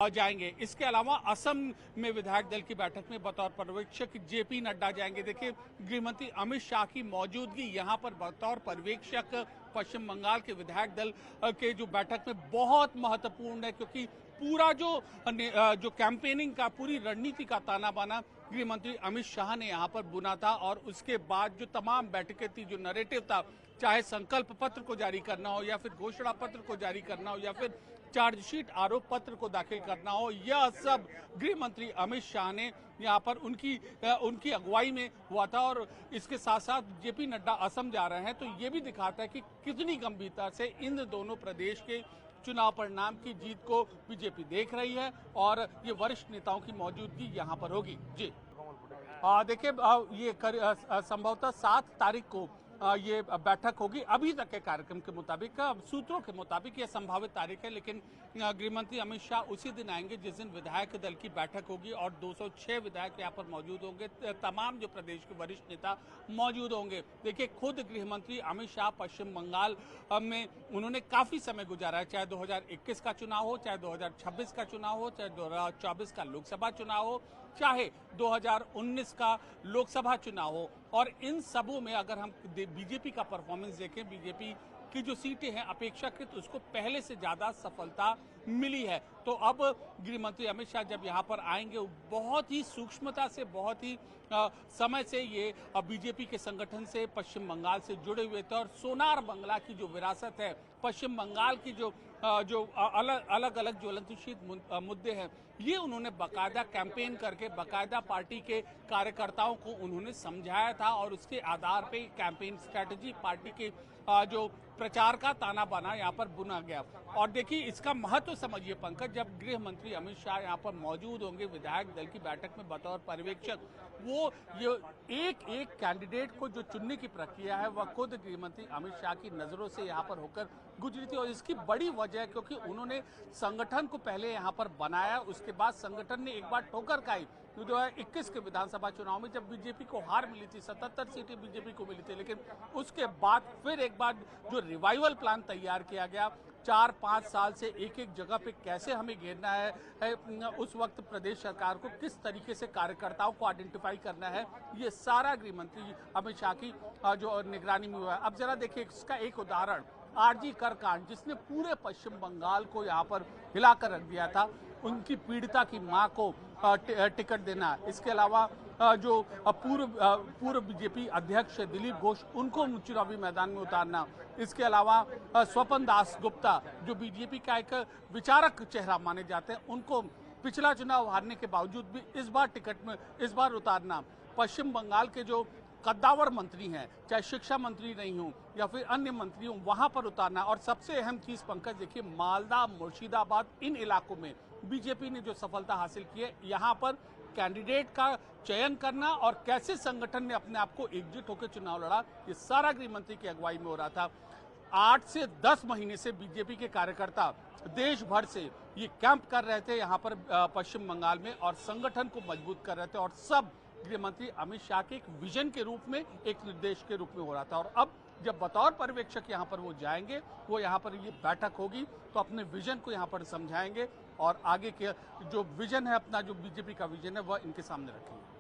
जाएंगे। इसके अलावा असम में विधायक दल की बैठक में बतौर पर्यवेक्षक जेपी नड्डा जाएंगे। देखिए, गृहमंत्री अमित शाह की मौजूदगी यहाँ पर बतौर पर्यवेक्षक पश्चिम बंगाल के विधायक दल के जो बैठक में बहुत महत्वपूर्ण है, क्योंकि पूरा जो कैंपेनिंग का, पूरी रणनीति का ताना बाना गृह मंत्री अमित शाह ने यहाँ पर बुना था। और उसके बाद जो तमाम बैठकें थी, जो नैरेटिव था, चाहे संकल्प पत्र को जारी करना हो या फिर घोषणा पत्र को जारी करना हो या फिर चार्जशीट आरोप पत्र को दाखिल करना हो, यह सब गृह मंत्री अमित शाह ने यहाँ पर उनकी अगुवाई में हुआ था। और इसके साथ साथ जेपी नड्डा असम जा रहे हैं, तो ये भी दिखाता है कि कितनी गंभीरता से इन दोनों प्रदेश के चुनाव परिणाम की जीत को बीजेपी देख रही है और ये वरिष्ठ नेताओं की मौजूदगी यहाँ पर होगी। जी देखिए, ये संभवतः 7 तारीख को ये बैठक होगी। अभी तक के कार्यक्रम के मुताबिक, सूत्रों के मुताबिक, ये संभावित तारीख है, लेकिन गृहमंत्री अमित शाह उसी दिन आएंगे जिस दिन विधायक दल की बैठक होगी और 206 विधायक यहाँ पर मौजूद होंगे। तमाम जो प्रदेश के वरिष्ठ नेता मौजूद होंगे। देखिए, खुद गृहमंत्री अमित शाह पश्चिम बंगाल में उन्होंने काफी समय गुजारा है, चाहे 2021 का चुनाव हो, चाहे 2026 का चुनाव हो, चाहे 2024 का लोकसभा चुनाव हो, चाहे 2019 का लोकसभा चुनाव हो। और इन सबों में अगर हम बीजेपी का परफॉर्मेंस देखें, बीजेपी की जो सीटें हैं अपेक्षाकृत उसको पहले से ज्यादा सफलता मिली है। तो अब गृह मंत्री अमित शाह जब यहाँ पर आएंगे, बहुत ही सूक्ष्मता से, बहुत ही समय से ये बीजेपी के संगठन से पश्चिम बंगाल से जुड़े हुए थे। और सोनार बंगला की जो विरासत है, पश्चिम बंगाल की जो अलग अलग ज्वलंत मुद्दे हैं, ये उन्होंने बाकायदा कैंपेन करके, बाकायदा पार्टी के कार्यकर्ताओं को उन्होंने समझाया था और उसके आधार पे कैंपेन स्ट्रेटजी, पार्टी के जो प्रचार का ताना बाना यहाँ पर बुना गया। और देखिए, इसका महत्व समझिए पंकज, जब गृह मंत्री अमित शाह यहाँ पर मौजूद होंगे विधायक दल की बैठक में बतौर पर्यवेक्षक, वो ये एक एक कैंडिडेट को जो चुनने की प्रक्रिया है वह खुद गृह मंत्री अमित शाह की नजरों से यहाँ पर होकर गुजरी थी। और इसकी बड़ी वजह है क्योंकि उन्होंने संगठन को पहले यहाँ पर बनाया, उसके बाद संगठन ने एक बार ठोकर खाई 2021 के विधानसभा चुनाव में, जब बीजेपी को हार मिली थी, 77 सीटें बीजेपी को मिली थी। लेकिन उसके बाद फिर एक बार जो रिवाइवल प्लान तैयार किया गया, 4-5 साल से एक एक जगह पे कैसे हमें घेरना है, उस वक्त प्रदेश सरकार को किस तरीके से कार्यकर्ताओं को आइडेंटिफाई करना है, ये सारा गृह मंत्री अमित शाह की जो निगरानी में हुआ है। अब जरा देखिए, इसका एक उदाहरण आरजी कर कांड, जिसने पूरे पश्चिम बंगाल को यहाँ पर हिलाकर रख दिया था, उनकी पीड़िता की मां को टिकट देना, इसके अलावा जो पूर्व बीजेपी अध्यक्ष दिलीप घोष, उनको चुनावी मैदान में उतारना, इसके अलावा स्वपन दास गुप्ता जो बीजेपी का एक विचारक चेहरा माने जाते हैं, उनको पिछला चुनाव हारने के बावजूद भी इस बार उतारना, पश्चिम बंगाल के जो कद्दावर मंत्री हैं, चाहे शिक्षा मंत्री नहीं हो या फिर अन्य मंत्री हो, वहां पर उतारना। और सबसे अहम चीज पंकज देखिए, मालदा, मुर्शिदाबाद, इन इलाकों में बीजेपी ने जो सफलता हासिल की है, यहाँ पर कैंडिडेट का चयन करना और कैसे संगठन ने अपने आप को एकजुट होकर चुनाव लड़ा, ये सारा गृह मंत्री की अगुवाई में हो रहा था। 8 से 10 महीने से बीजेपी के कार्यकर्ता देश भर से ये कैंप कर रहे थे यहाँ पर पश्चिम बंगाल में और संगठन को मजबूत कर रहे थे, और सब गृह मंत्री अमित शाह के एक विजन के रूप में, एक निर्देश के रूप में हो रहा था। और अब जब बतौर पर्यवेक्षक यहाँ पर वो जाएंगे, वो यहाँ पर ये बैठक होगी, तो अपने विजन को यहाँ पर समझाएंगे और आगे के जो विजन है अपना, जो बीजेपी का विजन है, वह इनके सामने रखेंगे।